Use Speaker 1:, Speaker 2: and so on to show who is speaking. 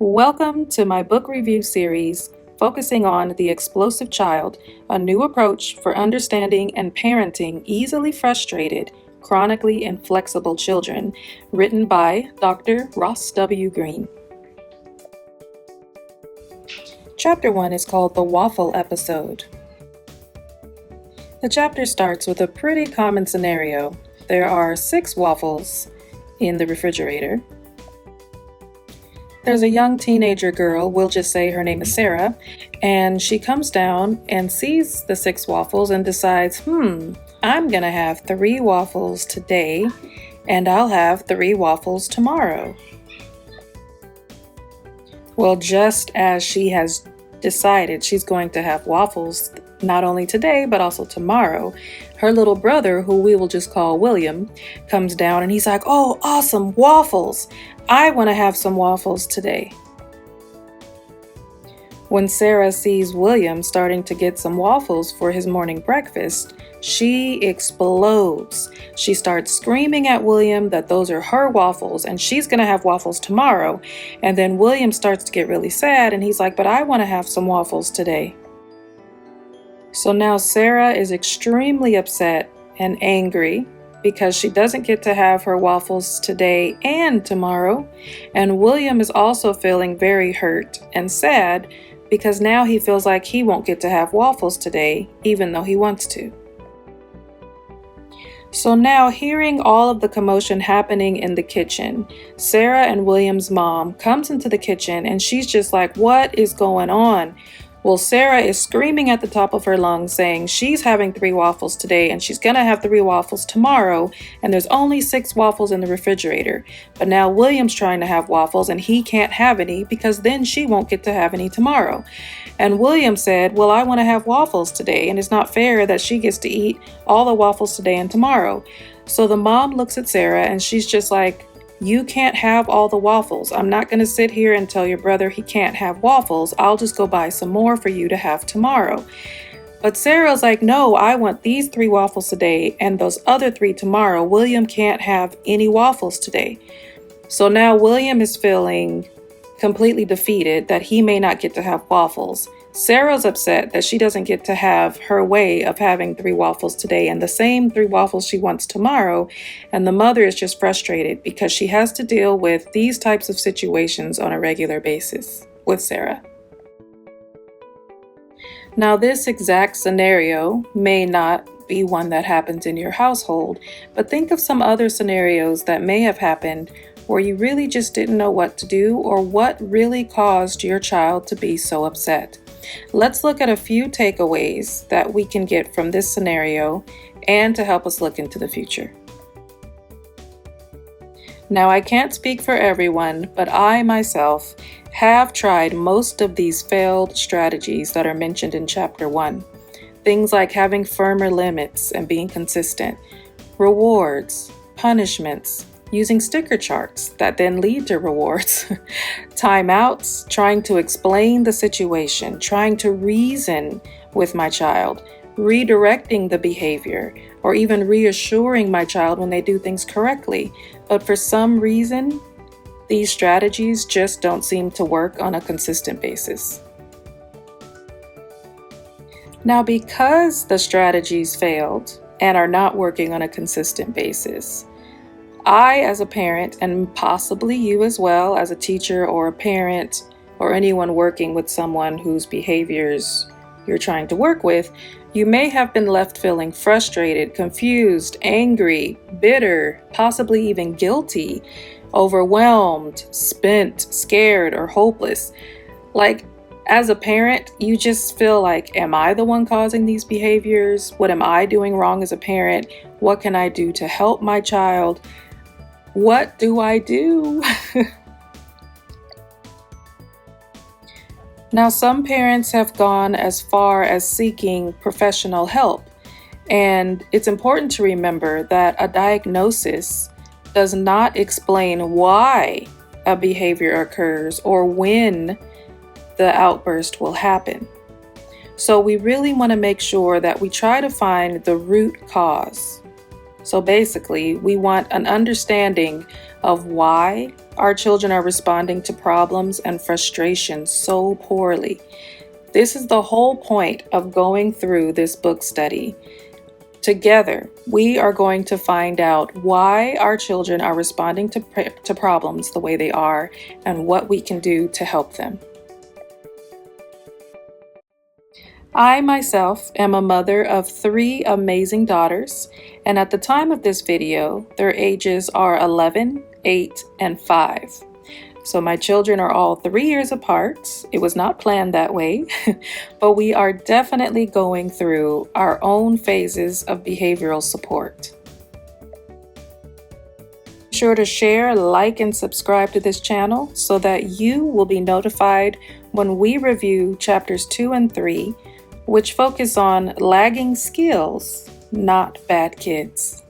Speaker 1: Welcome to my book review series focusing on The Explosive Child, a new approach for understanding and parenting easily frustrated, chronically inflexible children, written by Dr. Ross W. Green. Chapter 1 is called The Waffle Episode. The chapter starts with a pretty common scenario. There are 6 waffles in the refrigerator. There's a young teenager girl, we'll just say her name is Sarah, and she comes down and sees the 6 waffles and decides, I'm gonna have 3 waffles today, and I'll have 3 waffles tomorrow. Well, just as she has decided she's going to have waffles not only today, but also tomorrow, her little brother, who we will just call William, comes down and he's like, "Oh, awesome, waffles! I want to have some waffles today." When Sarah sees William starting to get some waffles for his morning breakfast, she explodes. She starts screaming at William that those are her waffles and she's going to have waffles tomorrow. And then William starts to get really sad and he's like, "But I want to have some waffles today." So now Sarah is extremely upset and angry because she doesn't get to have her waffles today and tomorrow. And William is also feeling very hurt and sad because now he feels like he won't get to have waffles today, even though he wants to. So now, hearing all of the commotion happening in the kitchen, Sarah and William's mom comes into the kitchen and she's just like, "What is going on?" Well, Sarah is screaming at the top of her lungs saying she's having 3 waffles today and she's gonna have 3 waffles tomorrow, and there's only 6 waffles in the refrigerator. But now William's trying to have waffles and he can't have any because then she won't get to have any tomorrow. And William said, "Well, I want to have waffles today and it's not fair that she gets to eat all the waffles today and tomorrow." So the mom looks at Sarah and she's just like, "You can't have all the waffles. I'm not going to sit here and tell your brother he can't have waffles. I'll just go buy some more for you to have tomorrow." But Sarah's like, "No, I want these 3 waffles today and those other 3 tomorrow. William can't have any waffles today." So now William is feeling completely defeated that he may not get to have waffles. Sarah's upset that she doesn't get to have her way of having 3 waffles today and the same 3 waffles she wants tomorrow. And the mother is just frustrated because she has to deal with these types of situations on a regular basis with Sarah. Now, this exact scenario may not be one that happens in your household, but think of some other scenarios that may have happened where you really just didn't know what to do or what really caused your child to be so upset. Let's look at a few takeaways that we can get from this scenario and to help us look into the future. Now, I can't speak for everyone, but I myself have tried most of these failed strategies that are mentioned in Chapter 1. Things like having firmer limits and being consistent, rewards, punishments, using sticker charts that then lead to rewards, timeouts, trying to explain the situation, trying to reason with my child, redirecting the behavior, or even reassuring my child when they do things correctly. But for some reason, these strategies just don't seem to work on a consistent basis. Now, because the strategies failed and are not working on a consistent basis, I, as a parent, and possibly you as well, as a teacher or a parent or anyone working with someone whose behaviors you're trying to work with, you may have been left feeling frustrated, confused, angry, bitter, possibly even guilty, overwhelmed, spent, scared, or hopeless. Like, as a parent, you just feel like, am I the one causing these behaviors? What am I doing wrong as a parent? What can I do to help my child? What do I do? Now, some parents have gone as far as seeking professional help, and it's important to remember that a diagnosis does not explain why a behavior occurs or when the outburst will happen. So we really want to make sure that we try to find the root cause. So basically, we want an understanding of why our children are responding to problems and frustration so poorly. This is the whole point of going through this book study. Together, we are going to find out why our children are responding to problems the way they are and what we can do to help them. I myself am a mother of 3 amazing daughters, and at the time of this video, their ages are 11, 8, and 5. So my children are all 3 years apart. It was not planned that way, but we are definitely going through our own phases of behavioral support. Be sure to share, like, and subscribe to this channel so that you will be notified when we review chapters 2 and 3, which focus on lagging skills, not bad kids.